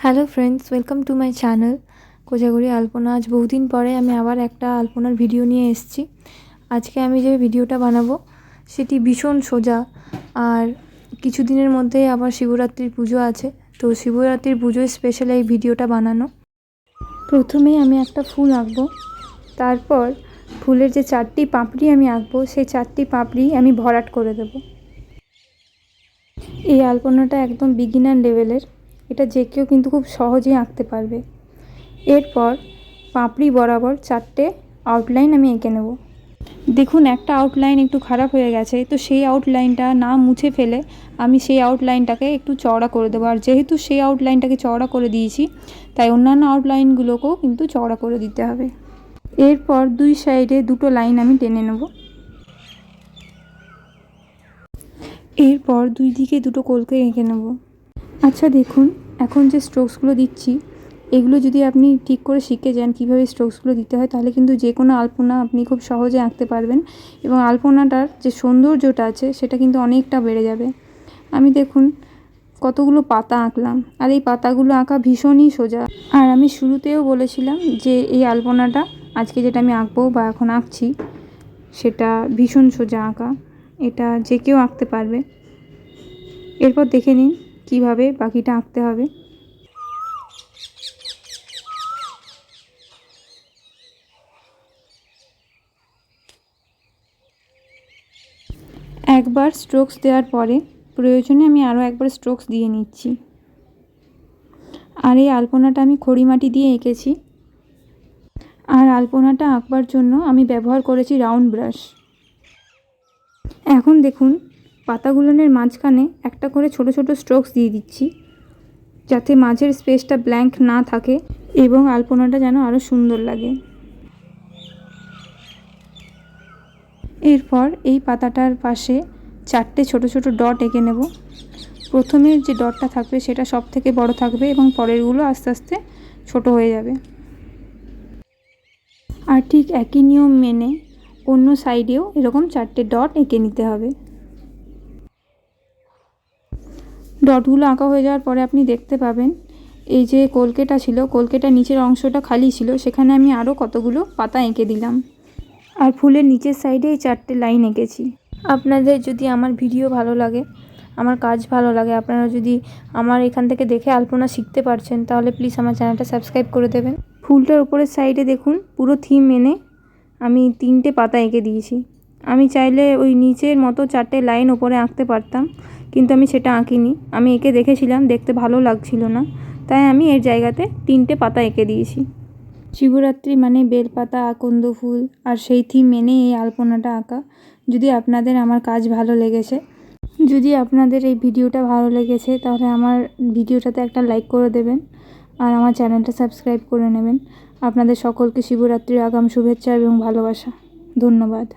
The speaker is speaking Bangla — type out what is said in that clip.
Hello friends, welcome to my channel Kojagari Alpana. আজ বহুদিন পরে আমি আবার একটা আলপনার ভিডিও নিয়ে এসেছি। আজকে আমি যে ভিডিওটা বানাবো সেটি ভীষণ সোজা। আর কিছুদিনের মধ্যে আবার শিবরাত্রির পুজো আছে, তো শিবরাত্রির পুজোয় স্পেশাল এই ভিডিওটা বানানো। প্রথমেই আমি একটা ফুল আঁকবো, তারপর ফুলের যে 4টি পাপড়ি আমি আঁকবো সেই 4টি পাপড়ি আমি ভরাট করে দেব। এই আলপনাটা একদম বিগিনার লেভেলের, এটা যে কেউ কিন্তু খুব সহজেই আঁকতে পারবে। এরপর পাপড়ি বরাবর 4টে আউটলাইন আমি এঁকে নেব। দেখুন, একটা আউটলাইন একটু খারাপ হয়ে গেছে, তো সেই আউটলাইনটা না মুছে ফেলে আমি সেই আউটলাইনটাকে একটু চওড়া করে দেবো। আর যেহেতু সেই আউটলাইনটাকে চওড়া করে দিয়েছি, তাই অন্যান্য আউটলাইনগুলোকেও কিন্তু চওড়া করে দিতে হবে। এরপর 2 সাইডে 2টো লাইন আমি টেনে নেব। এরপর 2 দিকে 2টো কলকে এঁকে নেব। আচ্ছা দেখুন, এখন যে স্ট্রোকসগুলো দিচ্ছি এগুলো যদি আপনি ঠিক করে শিখে যান কীভাবে স্ট্রোকসগুলো দিতে হয়, তাহলে কিন্তু যে কোনো আলপনা আপনি খুব সহজে আঁকতে পারবেন এবং আলপনাটার যে সৌন্দর্যটা আছে সেটা কিন্তু অনেকটা বেড়ে যাবে। আমি দেখুন কতগুলো পাতা আঁকলাম, আর এই পাতাগুলো আঁকা ভীষণই সোজা। আর আমি শুরুতেও বলেছিলাম যে এই আলপনাটা আজকে যেটা আমি আঁকবো বা এখন আঁকছি সেটা ভীষণ সোজা আঁকা, এটা যে কেউ আঁকতে পারবে। এরপর দেখে নিন কীভাবে বাকিটা আঁকতে হবে। একবার স্ট্রোকস দেওয়ার পরে প্রয়োজনে আমি আরও একবার স্ট্রোকস দিয়ে নিচ্ছি। আর এই আলপনাটা আমি খড়ি মাটি দিয়ে এঁকেছি। আর আলপনাটা আঁকবার জন্য আমি ব্যবহার করেছি রাউন্ড ব্রাশ। এখন দেখুন পাতাগুলোর মাঝখানে একটা করে ছোট ছোট স্ট্রোকস দিয়ে দিচ্ছি, যাতে মাঝের স্পেসটা ব্ল্যাঙ্ক না থাকে এবং আলপনাটা যেন আরও সুন্দর লাগে। এরপর এই পাতাটার পাশে 4টে ছোট ছোট ডট এঁকে নেব। প্রথমে যে ডটটা থাকবে সেটা সব থেকে বড় থাকবে এবং পরেরগুলো আস্তে আস্তে ছোট হয়ে যাবে। আর ঠিক একই নিয়ম মেনে অন্য সাইডেও এরকম 4টে ডট এঁকে নিতে হবে। ডটগুলো আঁকা হয়ে যাওয়ার পরে আপনি দেখতে পাবেন এই যে কলকেটা ছিল, কলকেটার নিচের অংশটা খালি ছিল, সেখানে আমি আরও কতগুলো পাতা এঁকে দিলাম। আর ফুলের নিচের সাইডে এই 4টে লাইন এঁকেছি। আপনাদের যদি আমার ভিডিও ভালো লাগে, আমার কাজ ভালো লাগে, আপনারা যদি আমার এখান থেকে দেখে আলপনা শিখতে পারছেন, তাহলে প্লিজ আমার চ্যানেলটা সাবস্ক্রাইব করে দেবেন। ফুলটার উপরের সাইডে দেখুন পুরো থিম মেনে আমি 3টে পাতা এঁকে দিয়েছি। আমি চাইলে ওই নিচের মতো 4টে লাইন ওপরে আঁকতে পারতাম, কিন্তু আমি সেটা আঁকিনি। আমি এঁকে দেখেছিলাম, দেখতে ভালো লাগছিল না, তাই আমি এর জায়গাতে 3টে পাতা এঁকে দিয়েছি। শিবরাত্রি মানে বেলপাতা, আকন্দ ফুল, আর সেই থিম মেনে এই আলপনাটা আঁকা। যদি আপনাদের আমার কাজ ভালো লেগেছে, যদি আপনাদের এই ভিডিওটা ভালো লেগেছে, তাহলে আমার ভিডিওটাতে একটা লাইক করে দেবেন আর আমার চ্যানেলটা সাবস্ক্রাইব করে নেবেন। আপনাদের সকলকে শিবরাত্রির আগাম শুভেচ্ছা এবং ভালোবাসা। ধন্যবাদ।